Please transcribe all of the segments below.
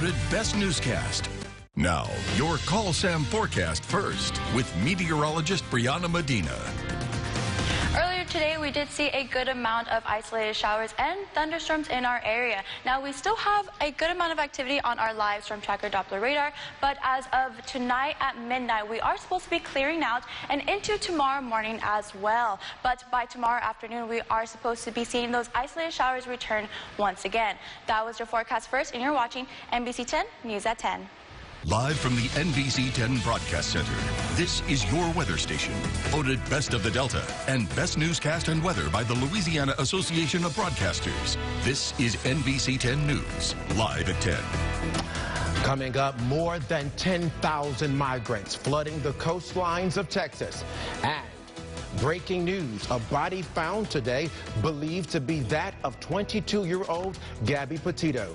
voted Best Newscast. Now, your Call Sam forecast first with meteorologist Brianna Medina. Earlier today, we did see a good amount of isolated showers and thunderstorms in our area. Now, we still have a good amount of activity on our live storm tracker Doppler radar, but as of tonight at midnight, we are supposed to be clearing out and into tomorrow morning as well. But by tomorrow afternoon, we are supposed to be seeing those isolated showers return once again. That was your forecast first, and you're watching NBC 10 News at 10. Live from the NBC 10 Broadcast Center, this is your weather station. Voted Best of the Delta and Best Newscast and Weather by the Louisiana Association of Broadcasters. This is NBC 10 News, live at 10. Coming up, more than 10,000 migrants flooding the coastlines of Texas. And breaking news, a body found today believed to be that of 22-year-old Gabby Petito.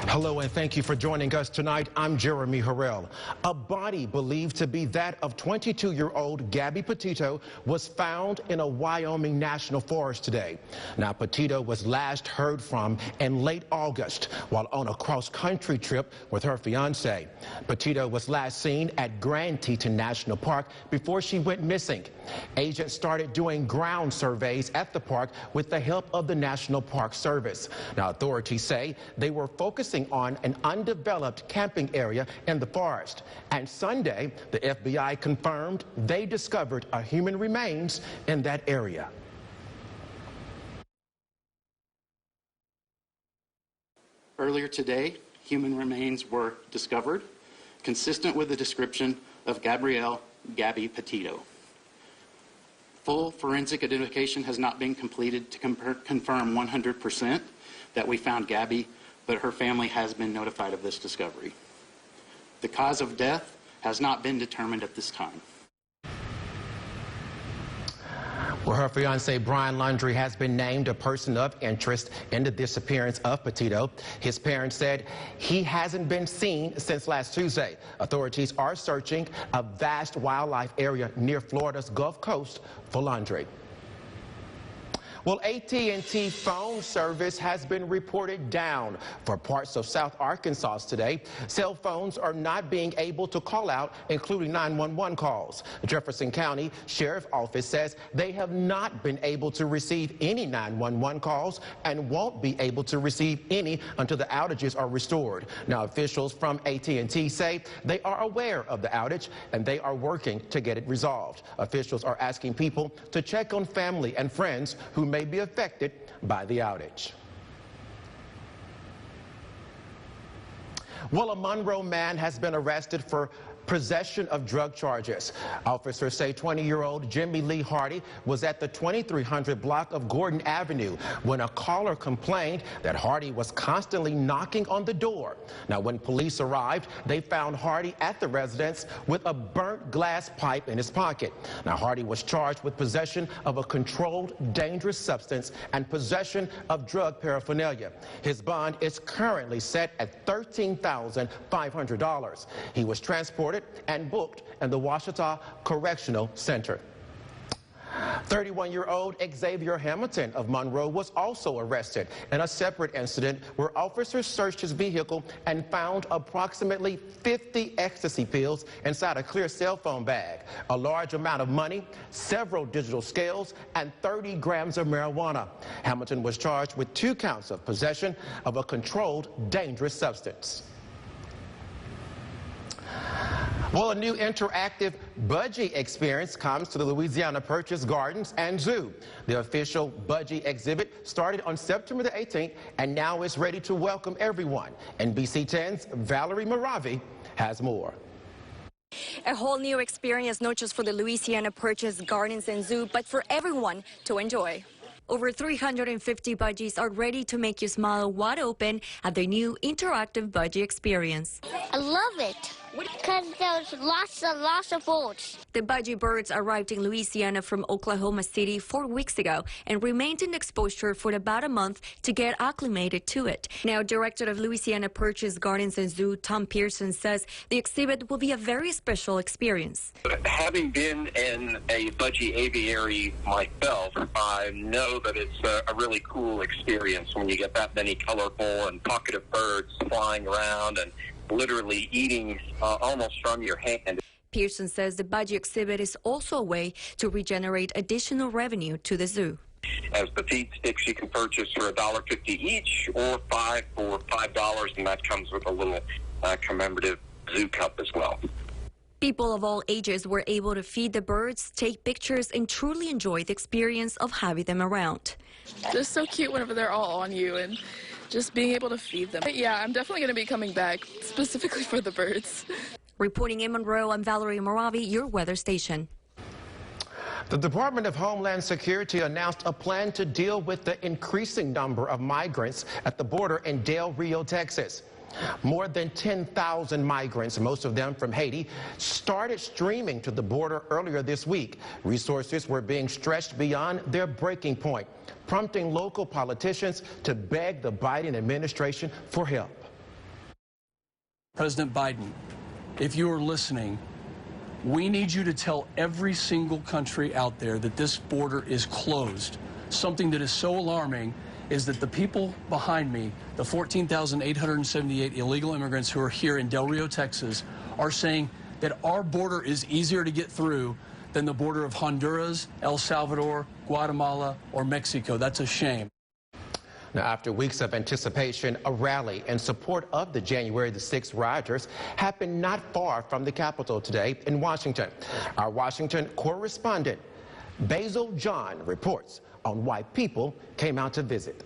Hello and thank you for joining us tonight. I'm Jeremy Harrell. A body believed to be that of 22-year-old Gabby Petito was found in a Wyoming national forest today. Now, Petito was last heard from in late August while on a cross-country trip with her fiancé. Petito was last seen at Grand Teton National Park before she went missing. Agents started doing ground surveys at the park with the help of the National Park Service. Now, authorities say they were focusing on an undeveloped camping area in the forest. And Sunday, the FBI confirmed they discovered a human remains in that area. Earlier today, human remains were discovered, consistent with the description of Gabby Petito. Full forensic identification has not been completed to confirm 100% that we found Gabby, but her family has been notified of this discovery. The cause of death has not been determined at this time. Well, her fiancé, Brian Laundrie, has been named a person of interest in the disappearance of Petito. His parents said he hasn't been seen since last Tuesday. Authorities are searching a vast wildlife area near Florida's Gulf Coast for Laundrie. Well, AT&T phone service has been reported down for parts of South Arkansas today. Cell phones are not being able to call out, including 911 calls. The Jefferson County Sheriff's Office says they have not been able to receive any 911 calls and won't be able to receive any until the outages are restored. Now, officials from AT&T say they are aware of the outage and they are working to get it resolved. Officials are asking people to check on family and friends who may be affected by the outage. Well, a Monroe man has been arrested for possession of drug charges. Officers say 20-year-old Jimmy Lee Hardy was at the 2300 block of Gordon Avenue when a caller complained that Hardy was constantly knocking on the door. Now, when police arrived, they found Hardy at the residence with a burnt glass pipe in his pocket. Now, Hardy was charged with possession of a controlled dangerous substance and possession of drug paraphernalia. His bond is currently set at $13,500. He was transported and booked in the Ouachita Correctional Center. 31-year-old Xavier Hamilton of Monroe was also arrested in a separate incident where officers searched his vehicle and found approximately 50 ecstasy pills inside a clear cell phone bag, a large amount of money, several digital scales, and 30 grams of marijuana. Hamilton was charged with 2 counts of possession of a controlled dangerous substance. Well, a new interactive budgie experience comes to the Louisiana Purchase Gardens and Zoo. The official budgie exhibit started on September the 18th and now is ready to welcome everyone. NBC 10's Valerie Moravi has more. A whole new experience, not just for the Louisiana Purchase Gardens and Zoo, but for everyone to enjoy. Over 350 budgies are ready to make you smile wide open at their new interactive budgie experience. I love it. Because there's lots of birds. The budgie birds arrived in Louisiana from Oklahoma City 4 weeks ago and remained in exposure for about a month to get acclimated to it. Now, Director of Louisiana Purchase Gardens and Zoo, Tom Pearson, says the exhibit will be a very special experience. Having been in a budgie aviary myself, I know that it's a really cool experience when you get that many colorful and talkative birds flying around and literally eating almost from your hand. Pearson says the budgie exhibit is also a way to regenerate additional revenue to the zoo. As the feed sticks you can purchase for $1.50 each or 5 for $5, and that comes with a little commemorative zoo cup as well. People of all ages were able to feed the birds, take pictures, and truly enjoy the experience of having them around. They're so cute whenever they're all on you and just being able to feed them. Yeah, I'm definitely going to be coming back specifically for the birds. Reporting in Monroe, I'm Valerie Moravi, your weather station. The Department of Homeland Security announced a plan to deal with the increasing number of migrants at the border in Del Rio, Texas. More than 10,000 migrants, most of them from Haiti, started streaming to the border earlier this week. Resources were being stretched beyond their breaking point, prompting local politicians to beg the Biden administration for help. President Biden, if you are listening, we need you to tell every single country out there that this border is closed. Something that is so alarming is that the people behind me, the 14,878 illegal immigrants who are here in Del Rio, Texas, are saying that our border is easier to get through than the border of Honduras, El Salvador, Guatemala, or Mexico. That's a shame. Now, after weeks of anticipation, a rally in support of the January the 6th rioters happened not far from the Capitol today in Washington. Our Washington correspondent, Basil John, reports on why people came out to visit.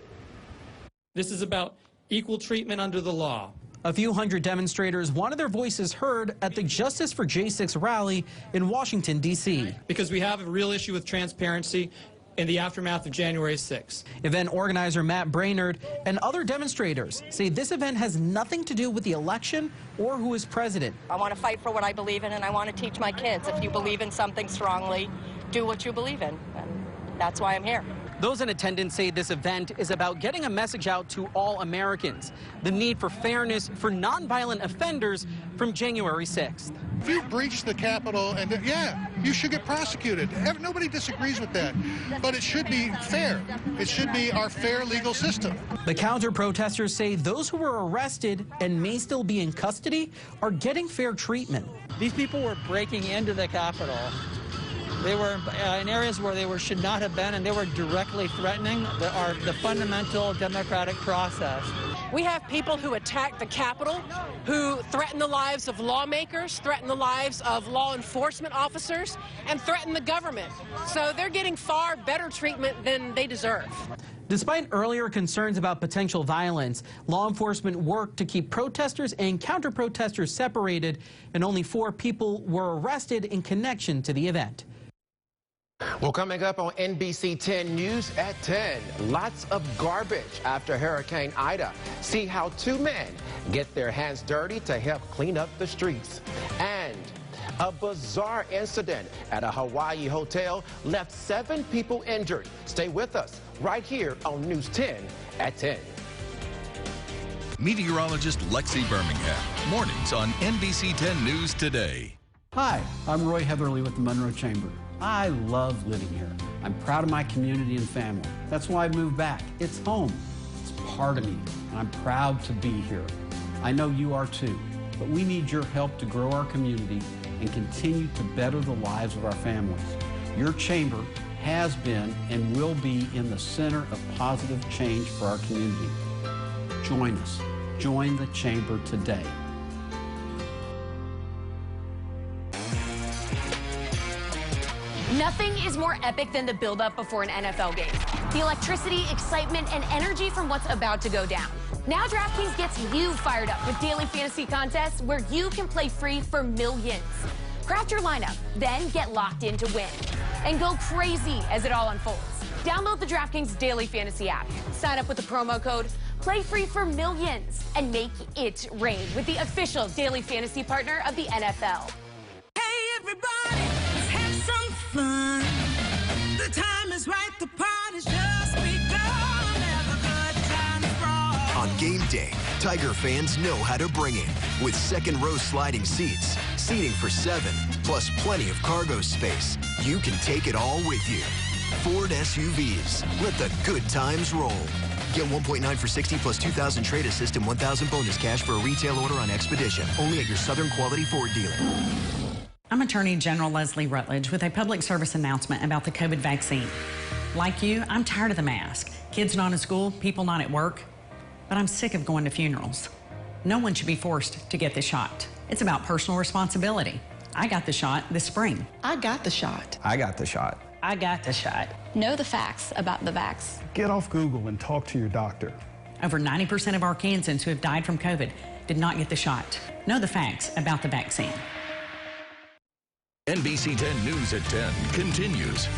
This is about equal treatment under the law. A few hundred demonstrators wanted their voices heard at the Justice for J6 rally in Washington, D.C. Because we have a real issue with transparency in the aftermath of January 6th. Event organizer Matt Brainerd and other demonstrators say this event has nothing to do with the election or who is president. I want to fight for what I believe in, and I want to teach my kids, if you believe in something strongly, do what you believe in. And that's why I'm here. Those in attendance say this event is about getting a message out to all Americans, the need for fairness for nonviolent offenders from January 6th. If you breach the Capitol, and yeah, you should get prosecuted. Nobody disagrees with that. But it should be fair. It should be our fair legal system. The counter-protesters say those who were arrested and may still be in custody are getting fair treatment. These people were breaking into the Capitol. They were in areas where they should not have been, and they were directly threatening the fundamental democratic process. We have people who attack the Capitol, who threaten the lives of lawmakers, threaten the lives of law enforcement officers, and threaten the government. So they're getting far better treatment than they deserve. Despite earlier concerns about potential violence, law enforcement worked to keep protesters and counter-protesters separated, and only 4 people were arrested in connection to the event. Well, coming up on NBC 10 News at 10, lots of garbage after Hurricane Ida. See how 2 men get their hands dirty to help clean up the streets. And a bizarre incident at a Hawaii hotel left 7 people injured. Stay with us right here on News 10 at 10. Meteorologist Lexi Birmingham. Mornings on NBC 10 News Today. Hi, I'm Roy Heatherly with the Monroe Chamber. I love living here. I'm proud of my community and family. That's why I moved back. It's home. It's part of me, and I'm proud to be here. I know you are too, but we need your help to grow our community and continue to better the lives of our families. Your chamber has been and will be in the center of positive change for our community. Join us. Join the chamber today. Nothing is more epic than the build-up before an NFL game. The electricity, excitement, and energy from what's about to go down. Now DraftKings gets you fired up with daily fantasy contests where you can play free for millions. Craft your lineup, then get locked in to win. And go crazy as it all unfolds. Download the DraftKings Daily Fantasy app. Sign up with the promo code Play free for millions and make it rain with the official daily fantasy partner of the NFL. Hey, everybody, let's have some fun. The time is right, the party's just begun. Have a good time frog. On game day, Tiger fans know how to bring it. With second row sliding seats, seating for 7, plus plenty of cargo space, you can take it all with you. Ford SUVs. Let the good times roll. Get 1.9 for 60 plus 2,000 trade assist and 1,000 bonus cash for a retail order on Expedition. Only at your Southern Quality Ford dealer. I'm Attorney General Leslie Rutledge with a public service announcement about the COVID vaccine. Like you, I'm tired of the mask. Kids not in school, people not at work. But I'm sick of going to funerals. No one should be forced to get the shot. It's about personal responsibility. I got the shot this spring. I got the shot. I got the shot. I got the shot. Know the facts about the vax. Get off Google and talk to your doctor. Over 90% of Arkansans who have died from COVID did not get the shot. Know the facts about the vaccine. NBC 10 News at 10 continues.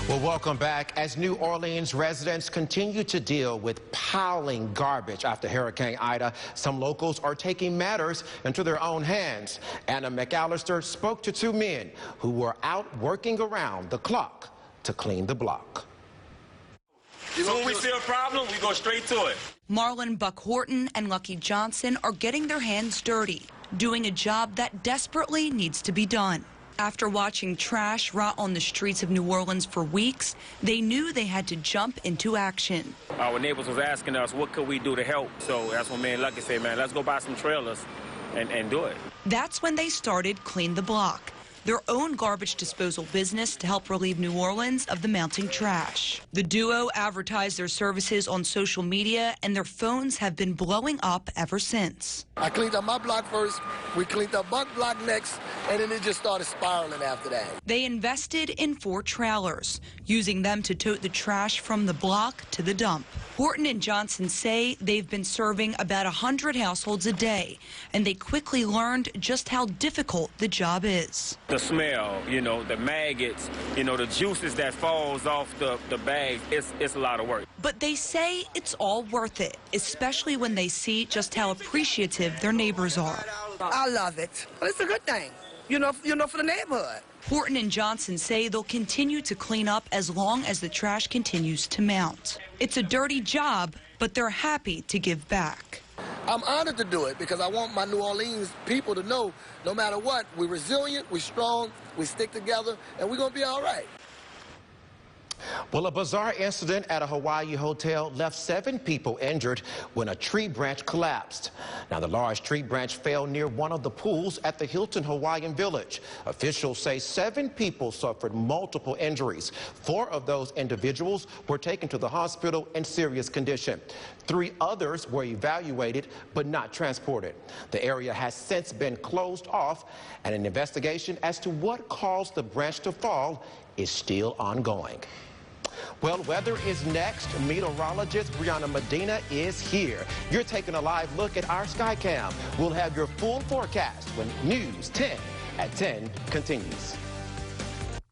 Well, welcome back. As New Orleans residents continue to deal with piling garbage after Hurricane Ida, some locals are taking matters into their own hands. Anna McAllister spoke to 2 men who were out working around the clock to clean the block. So when we see a problem, we go straight to it. Marlon Buck Horton and Lucky Johnson are getting their hands dirty, doing a job that desperately needs to be done. After watching trash rot on the streets of New Orleans for weeks, they knew they had to jump into action. Our neighbors was asking us, what could we do to help? So that's when me and Lucky said, man, let's go buy some trailers and do it. That's when they started Clean the Block, their own garbage disposal business to help relieve New Orleans of the mounting trash. The duo advertised their services on social media, and their phones have been blowing up ever since. I cleaned up my block first, we cleaned up Buck block next, and then it just started spiraling after that. They invested in 4 trailers, using them to tote the trash from the block to the dump. Horton and Johnson say they've been serving about 100 households a day, and they quickly learned just how difficult the job is. The smell, you know, the maggots, you know, the juices that falls off the bags, it's a lot of work. But they say it's all worth it, especially when they see just how appreciative their neighbors are. I love it. Well, it's a good thing, you know, for the neighborhood. Horton and Johnson say they'll continue to clean up as long as the trash continues to mount. It's a dirty job, but they're happy to give back. I'm honored to do it because I want my New Orleans people to know no matter what, we're resilient, we're strong, we stick together, and we're going to be all right. Well, a bizarre incident at a Hawaii hotel left 7 people injured when a tree branch collapsed. Now, the large tree branch fell near one of the pools at the Hilton Hawaiian Village. Officials say 7 people suffered multiple injuries. 4 of those individuals were taken to the hospital in serious condition. 3 others were evaluated but not transported. The area has since been closed off, and an investigation as to what caused the branch to fall is still ongoing. Well, weather is next. Meteorologist Brianna Medina is here. You're taking a live look at our Skycam. We'll have your full forecast when News 10 at 10 continues.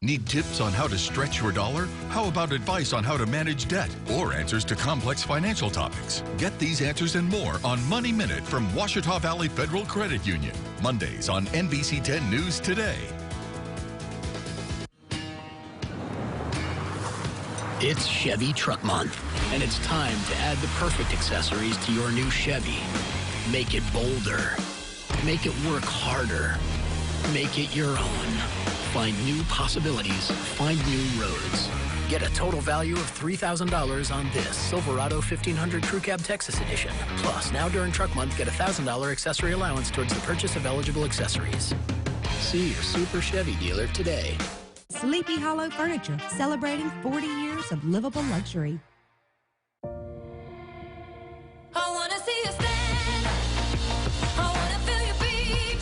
Need tips on how to stretch your dollar? How about advice on how to manage debt or answers to complex financial topics? Get these answers and more on Money Minute from Ouachita Valley Federal Credit Union. Mondays on NBC 10 News Today. It's Chevy Truck Month, and it's time to add the perfect accessories to your new Chevy. Make it bolder. Make it work harder. Make it your own. Find new possibilities. Find new roads. Get a total value of $3,000 on this Silverado 1500 Crew Cab Texas Edition. Plus, now during Truck Month, get a $1,000 accessory allowance towards the purchase of eligible accessories. See your Super Chevy dealer today. Sleepy Hollow Furniture, celebrating 40 years of livable luxury. I wanna see you stand. I wanna feel your beat.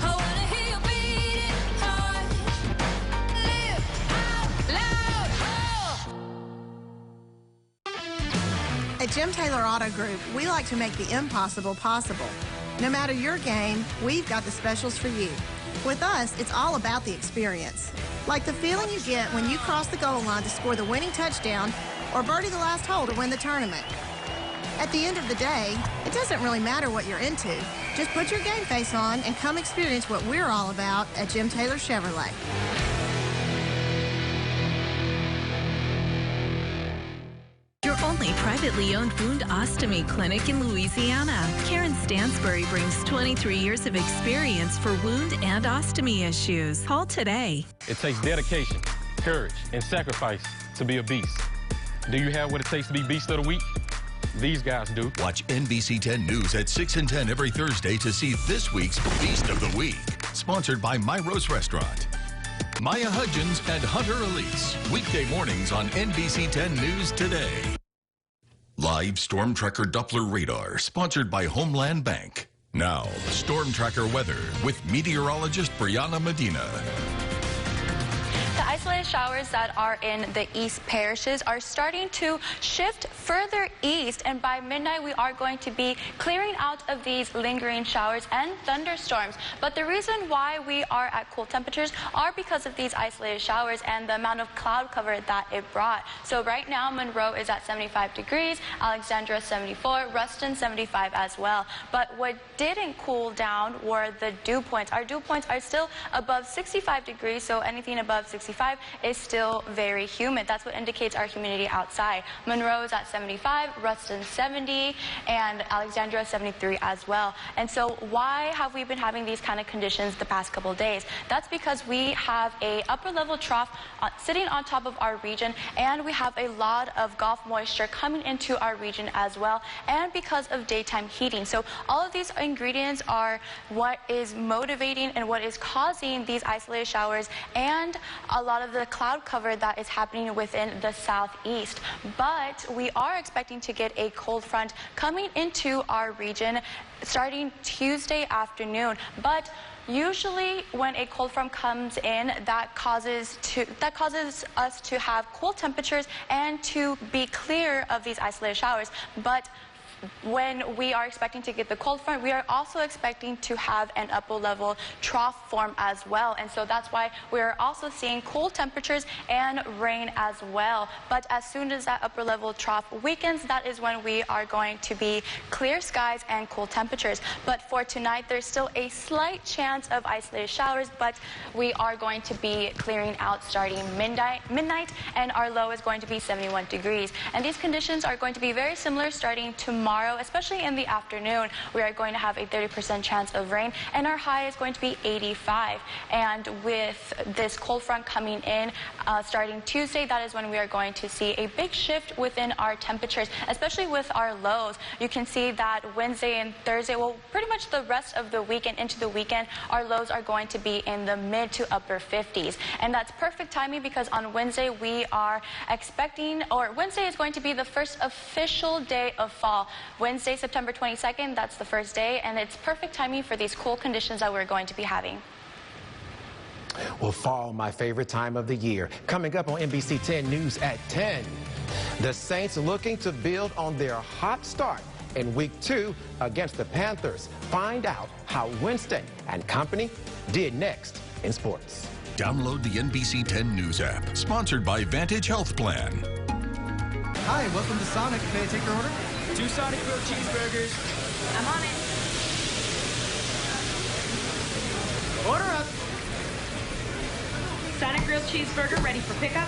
I wanna hear you beat it hard. Live out loud. At Jim Taylor Auto Group, we like to make the impossible possible. No matter your game, we've got the specials for you. With us, it's all about the experience. Like the feeling you get when you cross the goal line to score the winning touchdown or birdie the last hole to win the tournament. At the end of the day, it doesn't really matter what you're into. Just put your game face on and come experience what we're all about at Jim Taylor Chevrolet. Your only privately owned wound ostomy clinic in Louisiana. Karen Stansbury brings 23 years of experience for wound and ostomy issues. Call today. It takes dedication, courage, and sacrifice to be a beast. Do you have what it takes to be Beast of the Week? These guys do. Watch NBC 10 News at 6 and 10 every Thursday to see this week's Beast of the Week. Sponsored by My Rose Restaurant. Maya Hudgens and Hunter Elise. Weekday mornings on NBC 10 News Today. Live Storm Tracker Doppler Radar, sponsored by Homeland Bank. Now, Storm Tracker weather with meteorologist Brianna Medina. The isolated showers that are in the east parishes are starting to shift further east, and by midnight we are going to be clearing out of these lingering showers and thunderstorms. But the reason why we are at cool temperatures are because of these isolated showers and the amount of cloud cover that it brought. So right now Monroe is at 75 degrees, Alexandria 74, Ruston 75 as well. But what didn't cool down were the dew points. Our dew points are still above 65 degrees, so anything above 65 is still very humid. That's what indicates our humidity outside. Monroe is at 75, Ruston 70, and Alexandria 73 as well. And so why have we been having these kind of conditions the past couple of days? That's because we have a upper level trough sitting on top of our region, and we have a lot of Gulf moisture coming into our region as well, and because of daytime heating. So all of these ingredients are what is motivating and what is causing these isolated showers and a lot of the cloud cover that is happening within the southeast. But we are expecting to get a cold front coming into our region starting Tuesday afternoon. But usually when a cold front comes in, that causes us to have cool temperatures and to be clear of these isolated showers. But when we are expecting to get the cold front, we are also expecting to have an upper level trough form as well. And so that's why we're also seeing cool temperatures and rain as well. But as soon as that upper level trough weakens, that is when we are going to be clear skies and cool temperatures. But for tonight, there's still a slight chance of isolated showers, but we are going to be clearing out starting midnight, and our low is going to be 71 degrees. And these conditions are going to be very similar starting tomorrow, especially in the afternoon. We are going to have a 30% chance of rain, and our high is going to be 85. And with this cold front coming in starting Tuesday, that is when we are going to see a big shift within our temperatures, especially with our lows. You can see that Wednesday and Thursday, well, pretty much the rest of the weekend into the weekend, our lows are going to be in the mid to upper 50s. And that's perfect timing because on Wednesday we are expecting, or Wednesday is going to be the first official day of fall. Wednesday, September 22nd, that's the first day, and it's perfect timing for these cool conditions that we're going to be having. Well, fall, my favorite time of the year. Coming up on NBC 10 News at 10, the Saints looking to build on their hot start in Week 2 against the Panthers. Find out how Winston and company did next in sports. Download the NBC 10 News app, sponsored by Vantage Health Plan. Hi, welcome to Sonic. May I take your order? 2 Sonic grilled cheeseburgers. I'm on it. Order up. Sonic grilled cheeseburger ready for pickup.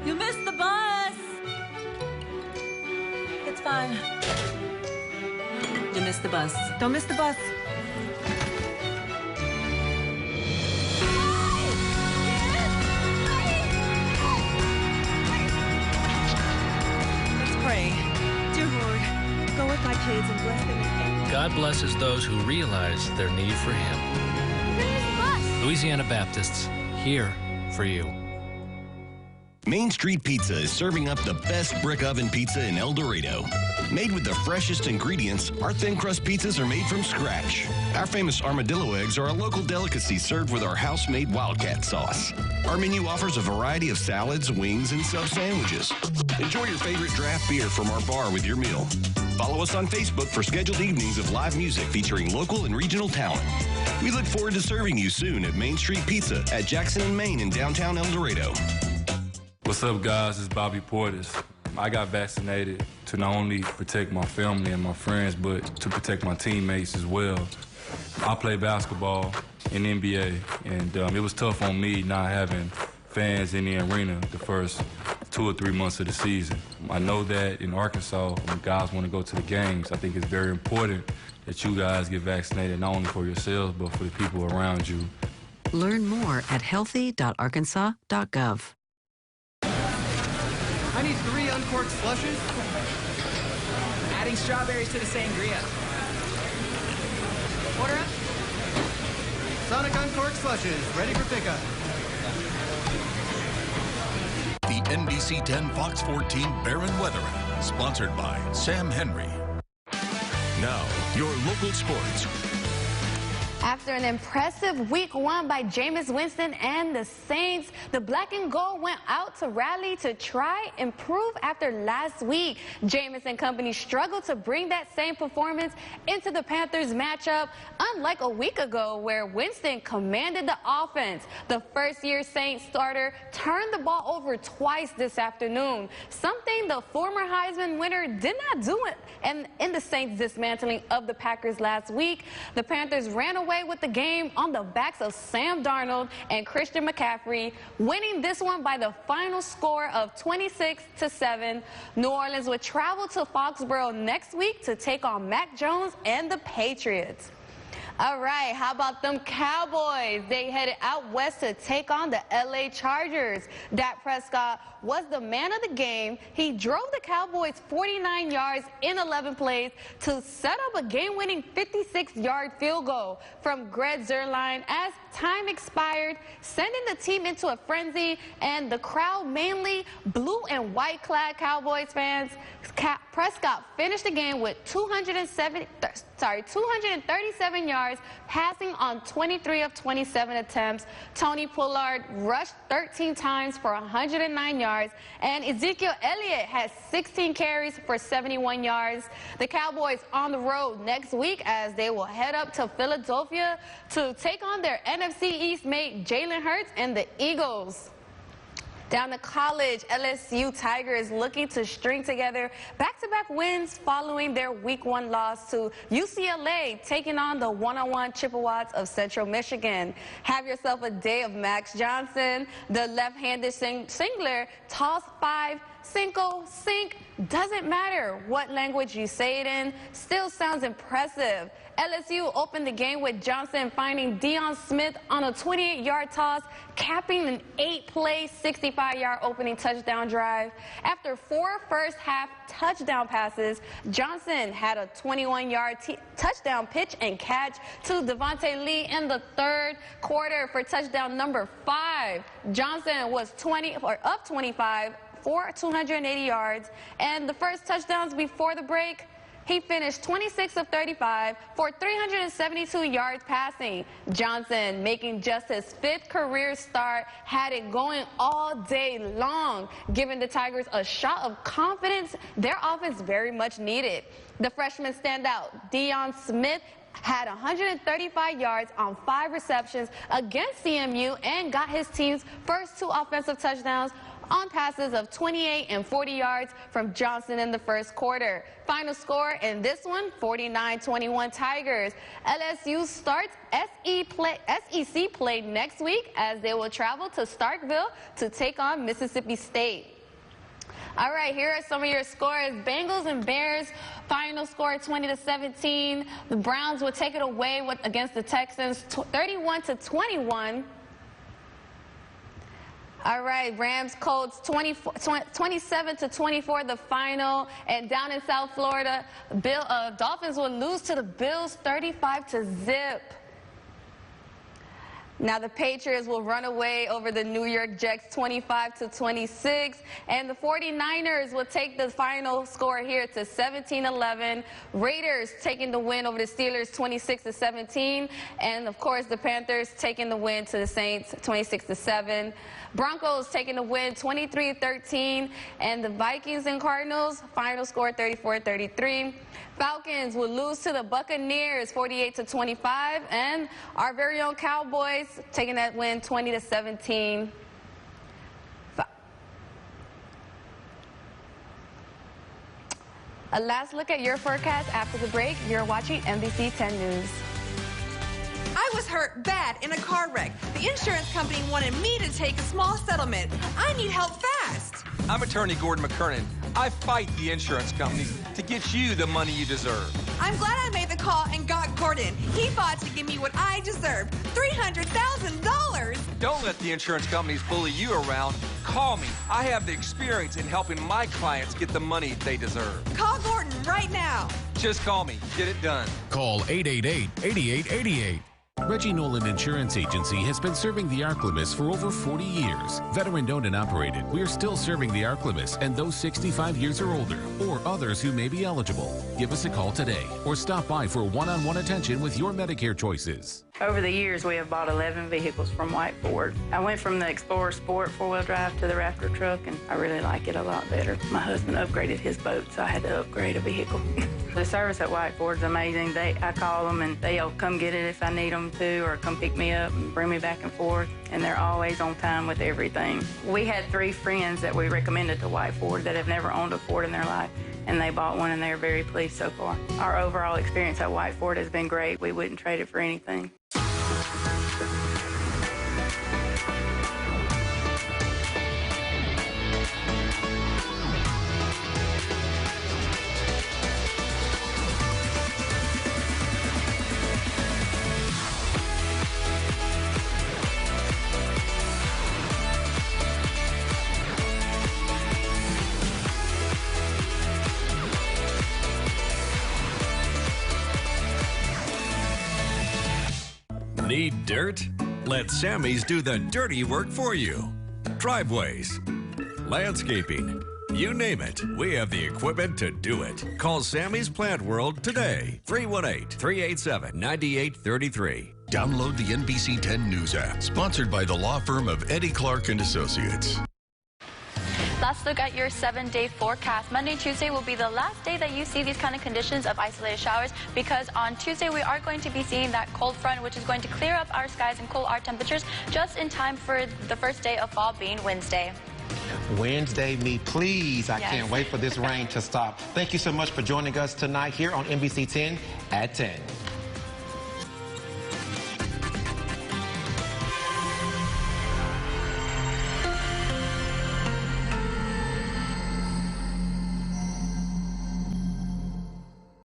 You missed the bus. It's fine. You missed the bus. Don't miss the bus. Let's pray. Dear Lord, go with my kids and bless them. God blesses those who realize their need for Him. Louisiana Baptists, here for you. Main Street Pizza is serving up the best brick oven pizza in El Dorado. Made with the freshest ingredients, our thin crust pizzas are made from scratch. Our famous armadillo eggs are a local delicacy served with our house-made Wildcat sauce. Our menu offers a variety of salads, wings, and sub sandwiches. Enjoy your favorite draft beer from our bar with your meal. Follow us on Facebook for scheduled evenings of live music featuring local and regional talent. We look forward to serving you soon at Main Street Pizza at Jackson and Main in downtown El Dorado. What's up, guys? It's Bobby Portis. I got vaccinated to not only protect my family and my friends, but to protect my teammates as well. I play basketball in the NBA, and it was tough on me not having fans in the arena the first 2 or 3 months of the season. I know that in Arkansas, when guys want to go to the games, I think it's very important that you guys get vaccinated, not only for yourselves, but for the people around you. Learn more at healthy.arkansas.gov. I need 3 uncorked slushes. Adding strawberries to the sangria. Order up. Sonic uncorked slushes, ready for pickup. The NBC 10 Fox 14 Barron Weather App, sponsored by Sam Henry. Now, your local sports. After an impressive week 1 by Jameis Winston and the Saints, the black and gold went out to rally to try improve after last week. Jameis and company struggled to bring that same performance into the Panthers matchup, unlike a week ago where Winston commanded the offense. The first-year Saints starter turned the ball over twice this afternoon, something the former Heisman winner did not do in the Saints' dismantling of the Packers last week. The Panthers ran away with the game on the backs of Sam Darnold and Christian McCaffrey, winning this one by the final score of 26-7. New Orleans would travel to Foxborough next week to take on Mac Jones and the Patriots. All right, how about them Cowboys? They headed out west to take on the LA Chargers. Dak Prescott was the man of the game. He drove the Cowboys 49 yards in 11 plays to set up a game-winning 56-yard field goal from Greg Zuerlein as time expired, sending the team into a frenzy, and the crowd, mainly blue and white-clad Cowboys fans. Prescott finished the game with 237 yards, passing on 23 of 27 attempts. Tony Pollard rushed 13 times for 109 yards, and Ezekiel Elliott had 16 carries for 71 yards. The Cowboys on the road next week as they will head up to Philadelphia to take on their NFC East mate Jalen Hurts and the Eagles. Down to college, LSU Tigers looking to string together back-to-back wins following their Week 1 loss to UCLA, taking on the one-on-one Chippewas of Central Michigan. Have yourself a day of Max Johnson. The left-handed singler tossed 5, cinco, sink. Doesn't matter what language you say it in, still sounds impressive. LSU opened the game with Johnson finding Deion Smith on a 28-yard toss, capping an 8-play, 65-yard opening touchdown drive. After 4 first-half touchdown passes, Johnson had a 21-yard touchdown pitch and catch to Devontae Lee in the third quarter for touchdown number 5. Johnson was up 25 for 280 yards, and the first touchdowns before the break, he finished 26 of 35 for 372 yards passing. Johnson, making just his 5th career start, had it going all day long, giving the Tigers a shot of confidence their offense very much needed. The freshman standout, Deion Smith, had 135 yards on 5 receptions against CMU and got his team's first 2 offensive touchdowns on passes of 28 and 40 yards from Johnson in the first quarter. Final score in this one, 49-21 Tigers. LSU starts SEC play next week as they will travel to Starkville to take on Mississippi State. All right, here are some of your scores. Bengals and Bears, final score 20-17. The Browns will take it away against the Texans 31-21. All right, Rams Colts 27-24 the final, and down in South Florida, Dolphins will lose to the Bills 35-0. Now the Patriots will run away over the New York Jets 25-26, and the 49ers will take the final score here to 17-11. Raiders taking the win over the Steelers 26-17, and of course the Panthers taking the win to the Saints 26-7. Broncos taking the win 23-13, and the Vikings and Cardinals final score 34-33. Falcons will lose to the Buccaneers 48-25, and our very own Cowboys taking that win 20-17. A last look at your forecast after the break. You're watching NBC 10 News. I was hurt bad in a car wreck. The insurance company wanted me to take a small settlement. I need help fast. I'm attorney Gordon McKernan. I fight the insurance companies to get you the money you deserve. I'm glad I made the call and got Gordon. He fought to give me what I deserved, $300,000. Don't let the insurance companies bully you around. Call me. I have the experience in helping my clients get the money they deserve. Call Gordon right now. Just call me. Get it done. Call 888-8888. Reggie Nolan Insurance Agency has been serving the Arklamas for over 40 years. Veteran-owned and operated, we are still serving the Arklamas and those 65 years or older, or others who may be eligible. Give us a call today or stop by for one-on-one attention with your Medicare choices. Over the years, we have bought 11 vehicles from White Ford. I went from the Explorer Sport 4-wheel drive to the Raptor truck, and I really like it a lot better. My husband upgraded his boat, so I had to upgrade a vehicle. The service at White Ford's amazing. I call them, and they'll come get it if I need them to, or come pick me up and bring me back and forth, and they're always on time with everything. We had 3 friends that we recommended to White Ford that have never owned a Ford in their life, and they bought one, and they're very pleased so far. Our overall experience at White Ford has been great. We wouldn't trade it for anything. Need dirt? Let Sammy's do the dirty work for you. Driveways, landscaping, you name it. We have the equipment to do it. Call Sammy's Plant World today. 318-387-9833. Download the NBC 10 News app, sponsored by the law firm of Eddie Clark and Associates. Let's look at your 7-day forecast. Monday and Tuesday will be the last day that you see these kind of conditions of isolated showers, because on Tuesday we are going to be seeing that cold front, which is going to clear up our skies and cool our temperatures just in time for the first day of fall, being Wednesday. Wednesday, me please. I Yes. can't wait for this rain to stop. Thank you so much for joining us tonight here on NBC 10 at 10.